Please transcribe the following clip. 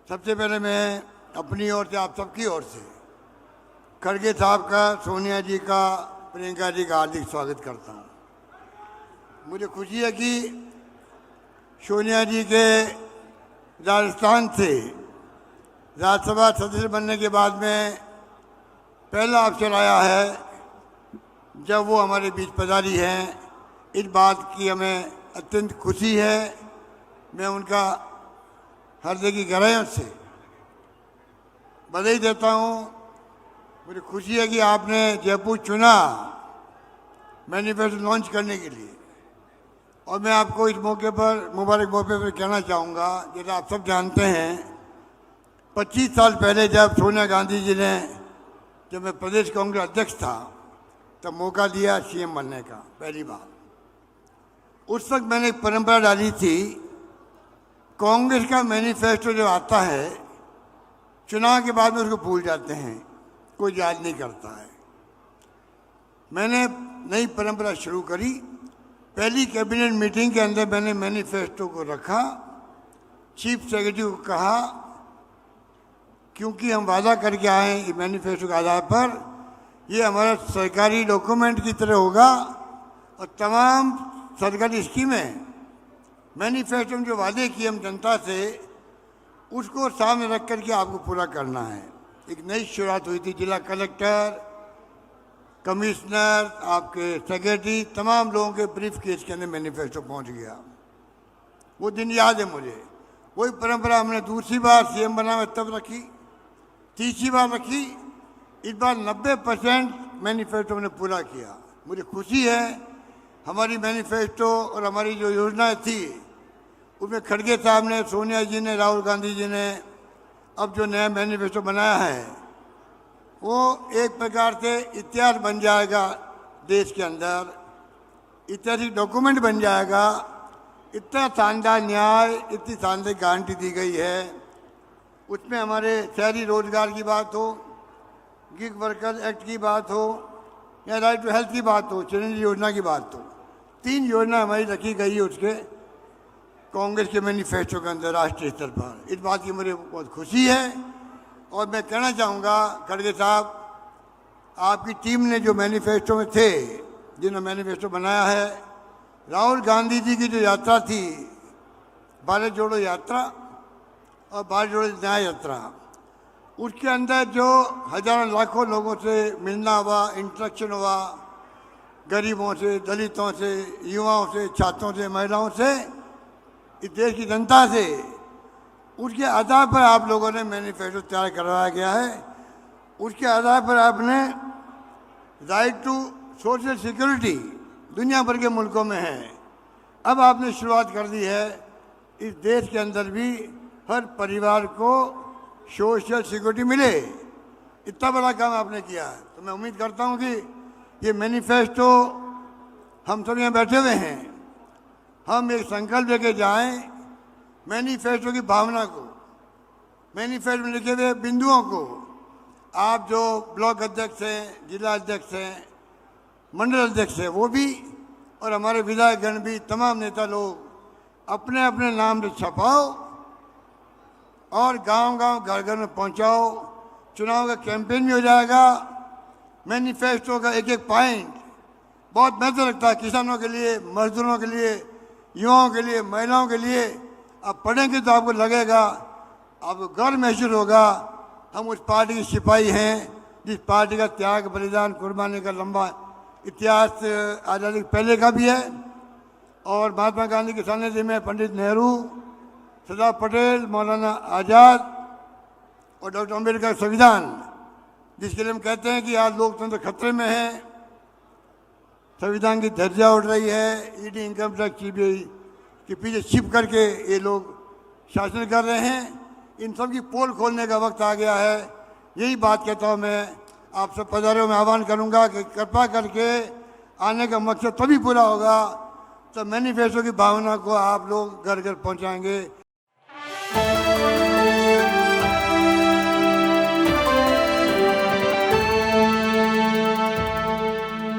सबसे पहले मैं अपनी ओर से, आप सबकी ओर से खड़गे साहब का, सोनिया जी का, प्रियंका जी का हार्दिक स्वागत करता हूँ। मुझे खुशी है कि सोनिया जी के राजस्थान से राज्यसभा सदस्य बनने के बाद में पहला अवसर आया है जब वो हमारे बीच पधारी हैं। इस बात की हमें अत्यंत खुशी है। मैं उनका हृदय की गहराइयों से बधाई देता हूँ। मुझे खुशी है कि आपने जयपुर चुना मैनिफेस्टो लॉन्च करने के लिए, और मैं आपको इस मौके पर, मुबारक मौके पर कहना चाहूँगा, जैसा आप सब जानते हैं 25 साल पहले जब सोनिया गांधी जी ने, जब मैं प्रदेश कांग्रेस अध्यक्ष था, तब मौका दिया सीएम बनने का पहली बार। उस वक्त मैंने एक परंपरा डाली थी, कांग्रेस का मैनिफेस्टो जो आता है चुनाव के बाद में उसको भूल जाते हैं, कोई याद नहीं करता है। मैंने नई परंपरा शुरू करी। पहली कैबिनेट मीटिंग के अंदर मैंने मैनिफेस्टो को रखा, चीफ सेक्रेटरी को कहा, क्योंकि हम वादा करके आए मैनिफेस्टो के आधार पर, ये हमारा सरकारी डॉक्यूमेंट की तरह होगा और तमाम सरकारी स्कीमें, मैनिफेस्टो में जो वादे किए हम जनता से, उसको सामने रख करके आपको पूरा करना है। एक नई शुरुआत हुई थी। जिला कलेक्टर, कमिश्नर, आपके सेक्रेटरी, तमाम लोगों के ब्रीफ केस के अंदर मैनिफेस्टो पहुंच गया। वो दिन याद है मुझे। वही परंपरा हमने दूसरी बार सीएम बना में तब रखी, तीसरी बार रखी। इस बार 90% मैनिफेस्टो ने पूरा किया। मुझे खुशी है हमारी मैनिफेस्टो और हमारी जो योजनाएं थी उसमें खड़गे साहब ने, सोनिया जी ने, राहुल गांधी जी ने अब जो नया मैनिफेस्टो बनाया है वो एक प्रकार से इतिहास बन जाएगा देश के अंदर, ऐतिहासिक डॉक्यूमेंट बन जाएगा। इतना शानदार न्याय, इतनी शानदार गारंटी दी गई है। उसमें हमारे शहरी रोजगार की बात हो, गिग वर्कर एक्ट की बात हो, या राइट टू हेल्थ की बात हो, चिरंजीवी योजना की बात हो, 3 योजना हमारी रखी गई है उसके कांग्रेस के मैनिफेस्टो के अंदर राष्ट्रीय स्तर पर। इस बात की मुझे बहुत खुशी है। और मैं कहना चाहूँगा खड़गे साहब, आपकी टीम ने जो मैनिफेस्टो में थे, जिन्होंने मैनिफेस्टो बनाया है, राहुल गांधी जी की जो यात्रा थी, भारत जोड़ो यात्रा और भारत जोड़ो न्याय यात्रा, उसके अंदर जो हजारों लाखों लोगों से मिलना हुआ, इंटरेक्शन हुआ, गरीबों से, दलितों से, युवाओं से, छात्रों से, महिलाओं से, इस देश की जनता से, उसके आधार पर आप लोगों ने मैनिफेस्टो तैयार करवाया गया है। उसके आधार पर आपने राइट टू सोशल सिक्योरिटी दुनिया भर के मुल्कों में है। अब आपने शुरुआत कर दी है इस देश के अंदर भी हर परिवार को सोशल सिक्योरिटी मिले। इतना बड़ा काम आपने किया है। तो मैं उम्मीद करता हूँ कि ये मैनिफेस्टो, हम सब यहाँ बैठे हुए हैं, हम एक संकल्प लेके जाएं, मैनिफेस्टो की भावना को, मैनिफेस्टो में लिखे हुए बिंदुओं को, आप जो ब्लॉक अध्यक्ष हैं, जिला अध्यक्ष हैं, मंडल अध्यक्ष हैं, वो भी, और हमारे विधायकगण भी, तमाम नेता लोग अपने अपने नाम से छपाओ और गांव-गांव, घर-घर में पहुंचाओ। चुनाव का कैंपेन भी हो जाएगा। मैनिफेस्टो का एक एक पॉइंट बहुत महत्व रखता है, किसानों के लिए, मजदूरों के लिए, युवाओं के लिए, महिलाओं के लिए। आप पढ़ेंगे तो आपको लगेगा, आपको गर्व महसूस होगा, हम उस पार्टी के सिपाही हैं जिस पार्टी का त्याग, बलिदान, कुर्बानी का लंबा इतिहास आज़ादी के पहले का भी है। और महात्मा गांधी के सानिध्य में पंडित नेहरू, सरदार पटेल, मौलाना आज़ाद और डॉक्टर अम्बेडकर संविधान, जिसके लिए हम कहते हैं कि आज लोकतंत्र खतरे में है, संविधान की धज्जियां उड़ रही है, ईडी, इनकम टैक्स, सीबीआई के पीछे छिप करके ये लोग शासन कर रहे हैं। इन सब की पोल खोलने का वक्त आ गया है। यही बात कहता हूँ मैं, आप सब पधारों में आह्वान करूँगा कि कृपा करके आने का मकसद तभी पूरा होगा तो मैनिफेस्टो की भावना को आप लोग घर घर पहुँचाएंगे।